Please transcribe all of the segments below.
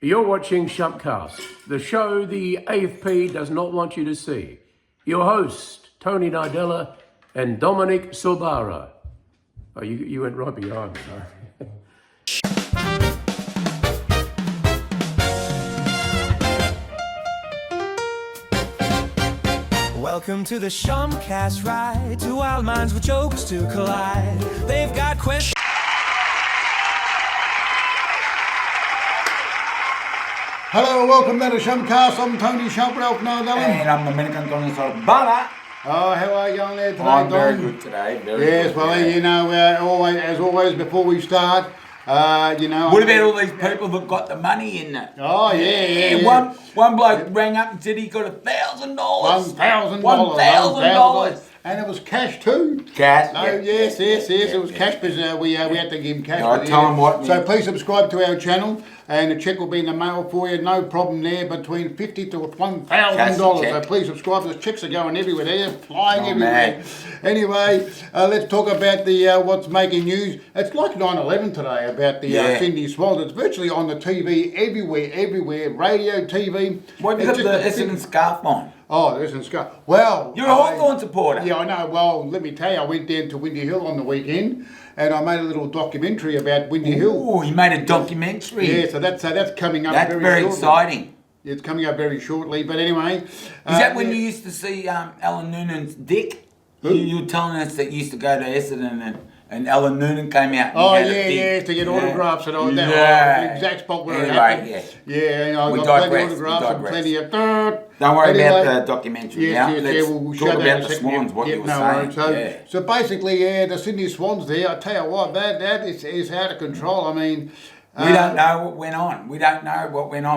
You're watching Shumps, the show the AFP does not want you to see. Your host, Tony Nardella and Dominic Sobara. Oh, you went right behind me, huh? Welcome to the Shumpcast ride. Two wild minds with jokes to collide. They've got questions. Hello and welcome to the Shumpcast. I'm Tony Shump, Ralph Nardella. And I'm Dominican Tony Sorbara. Oh, how are you going there today, I'm Don? very good today. Yes, good well, today. you know, as always, before we start, you know... What about all these people that got the money in it? Oh, yeah. One bloke rang up and said he got $1,000. $1,000. $1,000. And it was cash too. Cash. No, yes, it was cash because we had to give him cash. No, tell him what. So please subscribe to our channel, and the cheque will be in the mail for you. No problem there. Between $50 to $1,000. So please subscribe. The checks are going everywhere. They're flying everywhere. Man. Anyway, let's talk about the what's making news. It's like 9/11 today about the Cindy Swans. It's virtually on the TV everywhere. Radio, TV. What have you got the Essendon scarf on? Oh, there's Scott. Well, You're a Hawthorn supporter. Yeah, I know. Well, let me tell you, I went down to Windy Hill on the weekend, and I made a little documentary about Windy Hill. Oh, you made a documentary. Yeah, so that's coming up. That's very shortly. exciting. It's coming up very shortly. But anyway, Is that when you used to see Alan Noonan's dick? Who? You were telling us that you used to go to Essendon and Alan Noonan came out. And Oh he had a dick. to get autographs and all that. Yeah. The exact spot where it Anyway, happened. Yeah, you know, We I got plenty digress, of autographs we and digress. plenty of. Don't worry Anyway, about the documentary now. Let's we'll talk show that in about a the second. Swans, what you were no, saying. So basically, the Sydney Swans there, I tell you what, that is out of control. I mean... We don't know what went on.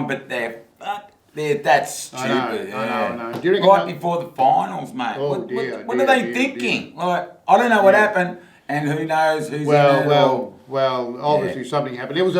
But that's stupid. I know. Do you reckon right before the finals, mate. Oh, What are they thinking? Like, I don't know what happened, and who knows who's in it. Well, obviously something happened. There was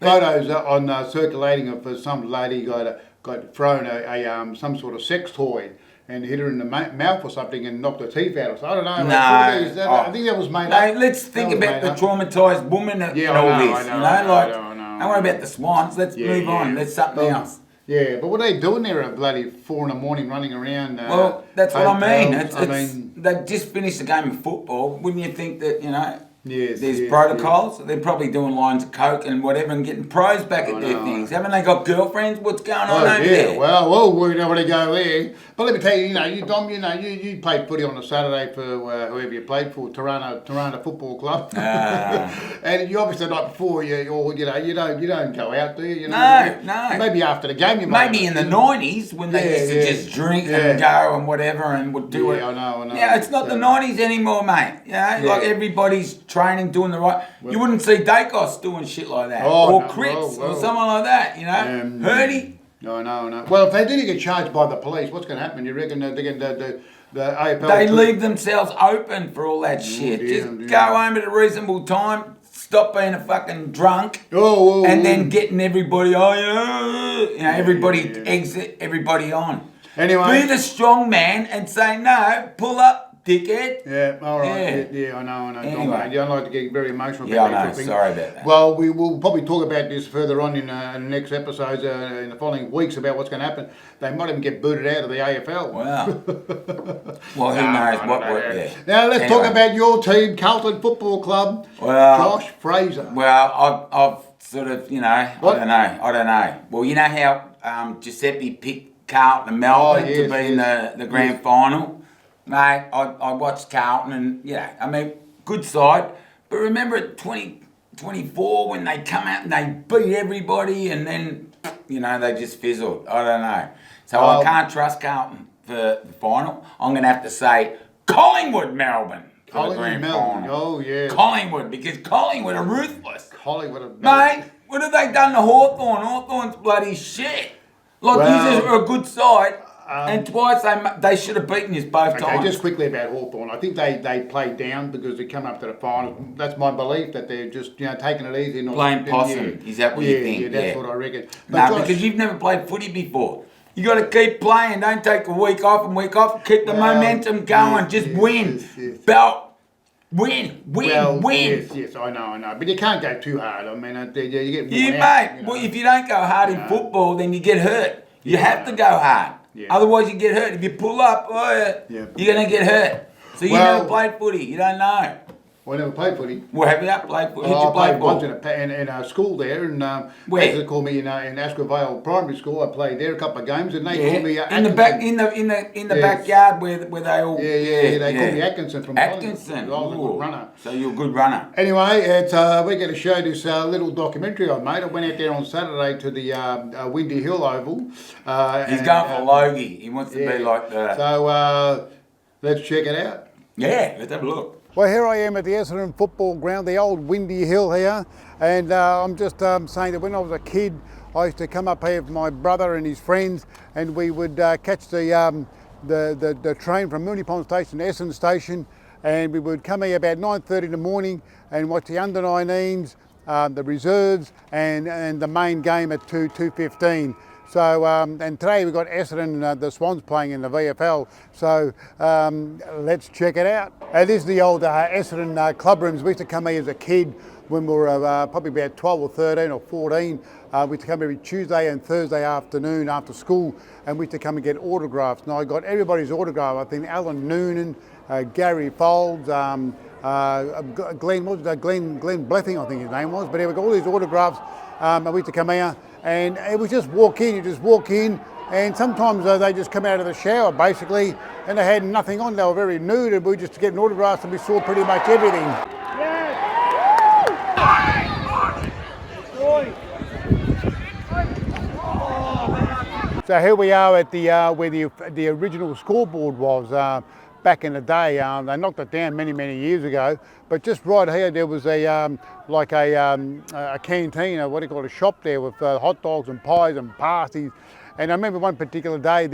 photos on circulating of some lady got thrown a some sort of sex toy and hit her in the mouth or something and knocked her teeth out. So I don't know. I think that was made up. Let's think about the traumatised woman and all this. Don't worry about the Swans. Let's move on. Let's something else. Yeah, but what are they doing there at bloody 4 a.m. running around? Well, that's what I mean. mean, they've just finished a game of football. Wouldn't you think that, there's protocols? They're probably doing lines of coke and whatever and getting pros back at their things. Haven't they got girlfriends? What's going on over there? Well, we know where to go there. But let me tell you, Dom, you played footy on a Saturday for whoever you played for, Toronto Football Club. And you obviously the night before, you don't go out, do you? No. Maybe after the game you might. Maybe in the 90s when they used to just drink and go and whatever and would do it. I know. Yeah, it's not the 90s anymore, mate. Like everybody's training, doing the right. You wouldn't see Dacos doing shit like that, or Cripps, or someone like that. Hurdy. No. Well, if they do get charged by the police, what's going to happen? You reckon they're going to the AFL? They leave themselves open for all that shit. Just go home at a reasonable time. Stop being a fucking drunk, and then getting everybody. Everybody exit everybody on. Anyway, be the strong man and say no. Pull up. Dickhead. Yeah, all right. Yeah, I know. Anyway. I don't like to get very emotional. Yeah, I know. Sorry about that. Well, we will probably talk about this further on in the next episodes, in the following weeks, about what's going to happen. They might even get booted out of the AFL. Wow. Well, who knows what? Now, let's talk about your team, Carlton Football Club. Well, Josh Fraser. Well, I've sort of, I don't know. Well, you know how Giuseppe picked Carlton and Melbourne to be in the grand final? Mate, I watched Carlton and, good side. But remember at 2024 when they come out and they beat everybody and then, they just fizzled. I don't know. So I can't trust Carlton for the final. I'm going to have to say Collingwood, Melbourne. Collingwood, Melbourne. Oh, yeah. Collingwood, because Collingwood are ruthless. Mate, what have they done to Hawthorn? Hawthorn's bloody shit. These are a good side. And twice they should have beaten us both times. Just quickly about Hawthorn. I think they played down because they come up to the final. That's my belief, that they're just taking it easy. Playing possum. Is that what you think? Yeah, that's what I reckon. Because you've never played footy before. You got to keep playing. Don't take a week off. Keep the momentum going. Just win. Yes. Belt. Win. Yes, I know. But you can't go too hard. I mean, you get You worn out, mate. you know. Well, if you don't go hard in football, then you get hurt. You have to go hard. Yeah. Otherwise, you get hurt. If you pull up, you're going to get hurt. So you Well- never played footy. You don't know. Well, I never played footy. Well, have you not played footy? Who'd I you play played once for? in a school there, and Where? they called me in Ascot Vale Primary School. I played there a couple of games, and they Yeah. called me in the back, in the backyard where they all. They called me Atkinson from Atkinson. Collingwood. I was a good runner. So you're a good runner. Anyway, we're going to show this little documentary I made. I went out there on Saturday to the Windy Hill Oval. He's going for Logie. He wants to be like the. So let's check it out. Yeah, let's have a look. Well, here I am at the Essendon football ground, the old Windy Hill here, and I'm just saying that when I was a kid, I used to come up here with my brother and his friends, and we would catch the train from Mooney Pond Station to Essendon Station, and we would come here about 9:30 in the morning and watch the under-19s, the reserves, and the main game at 2:15. So, and today we've got Essendon, the Swans playing in the VFL. So let's check it out. This is the old Essendon club rooms. We used to come here as a kid when we were probably about 12 or 13 or 14. We used to come every Tuesday and Thursday afternoon after school, and we used to come and get autographs. Now I got everybody's autograph. I think Alan Noonan, Gary Folds, Glenn Blething, I think his name was. But anyway, we got all these autographs, and we used to come here. And it was just walk in, you just walk in, and sometimes they just come out of the shower basically, and they had nothing on, they were very nude, and we just get an autograph and we saw pretty much everything. So here we are at the where the original scoreboard was back in the day. They knocked it down many years ago, but just right here there was a like a canteen, what do you call it, a shop there with hot dogs and pies and pasties. And I remember one particular day,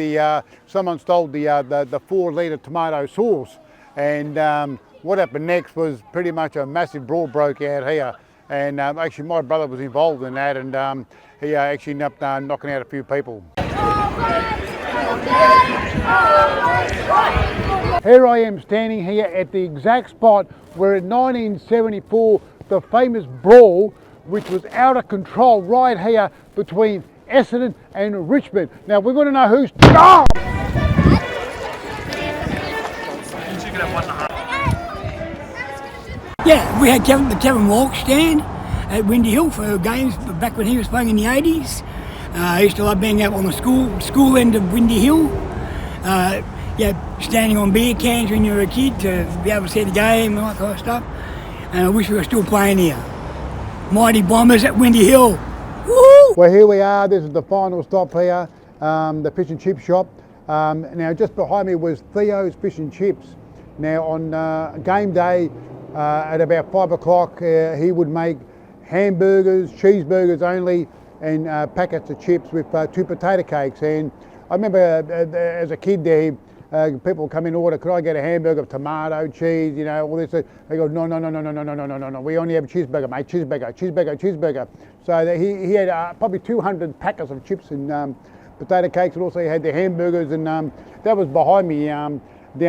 someone stole the 4-litre tomato sauce, and what happened next was pretty much a massive brawl broke out here. And actually my brother was involved in that, and he actually ended up knocking out a few people. Here I am standing here at the exact spot where in 1974 the famous brawl, which was out of control right here between Essendon and Richmond. Now we want to know who's... Oh! Yeah, we had the Kevin Walsh stand at Windy Hill for games back when he was playing in the 80s. I used to love being out on the school end of Windy Hill. Standing on beer cans when you were a kid to be able to see the game and all that kind of stuff. And I wish we were still playing here. Mighty Bombers at Windy Hill. Woo! Well, here we are. This is the final stop here, the fish and chip shop. Now, just behind me was Theo's Fish and Chips. Now, on game day at about 5 o'clock, he would make hamburgers, cheeseburgers only, and packets of chips with 2 potato cakes. And I remember as a kid there, people come in and order, could I get a hamburger of tomato, cheese, you know, all this. They go, no, we only have a cheeseburger, mate, cheeseburger. So he had probably 200 packets of chips and potato cakes, and also he had the hamburgers, and that was behind me down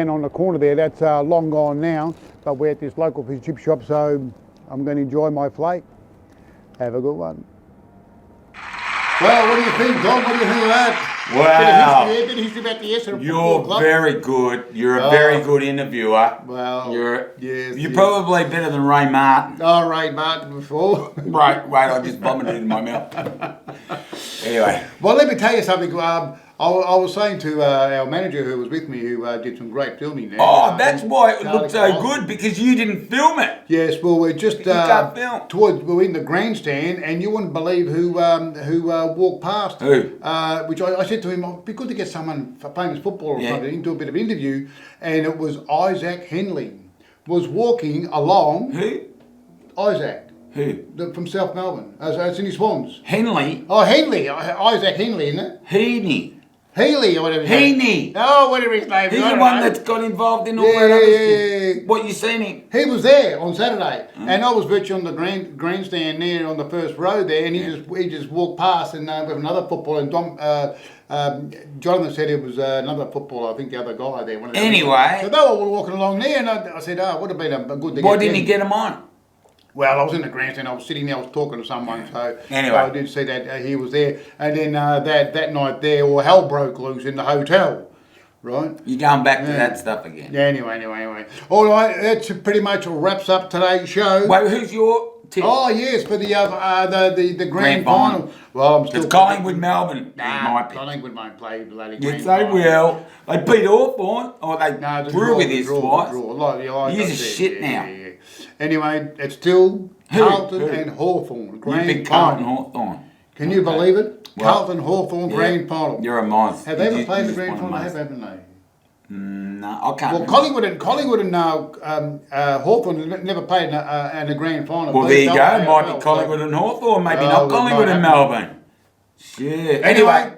on the corner there. That's long gone now, but we're at this local fish and chip shop, so I'm going to enjoy my flake. Have a good one. Well, what do you think, Don? What do you think of that? Wow. Bit of history about the Essendon You're Football Club. very good. You're a very good interviewer. Well, you're probably better than Ray Martin. Oh, Ray Martin before. Right, I just vomited in my mouth. Anyway. Well, let me tell you something. I was saying to our manager who was with me, who did some great filming there. Oh, that's why it looked so good, because you didn't film it. Yes, well, we're just we're in the grandstand, and you wouldn't believe who walked past. Who? Which I said to him, it'd be good to get someone, a famous footballer or something, do a bit of interview, and it was Isaac Henley was walking along. Who? Isaac. Who? From South Melbourne. It's in his Swans. Henley? Oh, Henley. Isaac Henley, isn't it? Heaney. Healy or whatever. Heaney. Oh, whatever his name is. He's I the don't one know. that's got involved in all Yeah, that other yeah, shit. yeah. What, you seen him? He was there on Saturday, and I was virtually on the grandstand there on the first row there, and he just walked past and with another footballer, and Jonathan said it was another footballer, I think the other guy there. One of the Anyway. so they were all walking along there, and I said, oh, it would have been a good to Why get didn't him. he get him on? Well, I was in the grandstand. I was sitting there. I was talking to someone. So Anyway. I did see that he was there. And then that night there, all hell broke loose in the hotel, right? You're going back to that stuff again. Yeah. Anyway. All right. That's pretty much wraps up today's show. Wait, who's your tip? Oh yes, for the grand final. Well, I'm still. It's Collingwood, Melbourne. Nah, my pick. Collingwood won't play bloody grand Yes, they final. will. They beat Hawthorn, or they No, drew with this twice. Like He's I a said, shit now. Anyway, it's still Who? Carlton Who? and Hawthorn. You Grand picked Carlton final. Hawthorn. Can you believe it? Well, Carlton Hawthorn grand final. You're a moz. Have they ever You played the just grand one final? of Haven't they? No, I can't. Well, remember. Collingwood and Hawthorn never played in a grand final. Well, They there you don't go. Might AFL, be Collingwood and Hawthorn, maybe Oh, not it Collingwood might and happen. Melbourne. Shit. Anyway,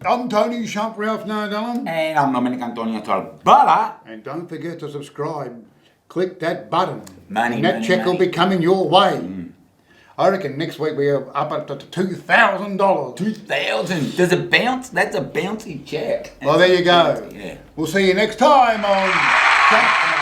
I'm Tony Shump, Ralph Nardellum. And I'm Dominic Antonio Talbara. And don't forget to subscribe. Click that button. Money, and that money, check will money. be coming your way. I reckon next week we are up at $2,000. 2,000. Does it bounce? That's a bouncy check. Well, there you go. Yeah. We'll see you next time on Shump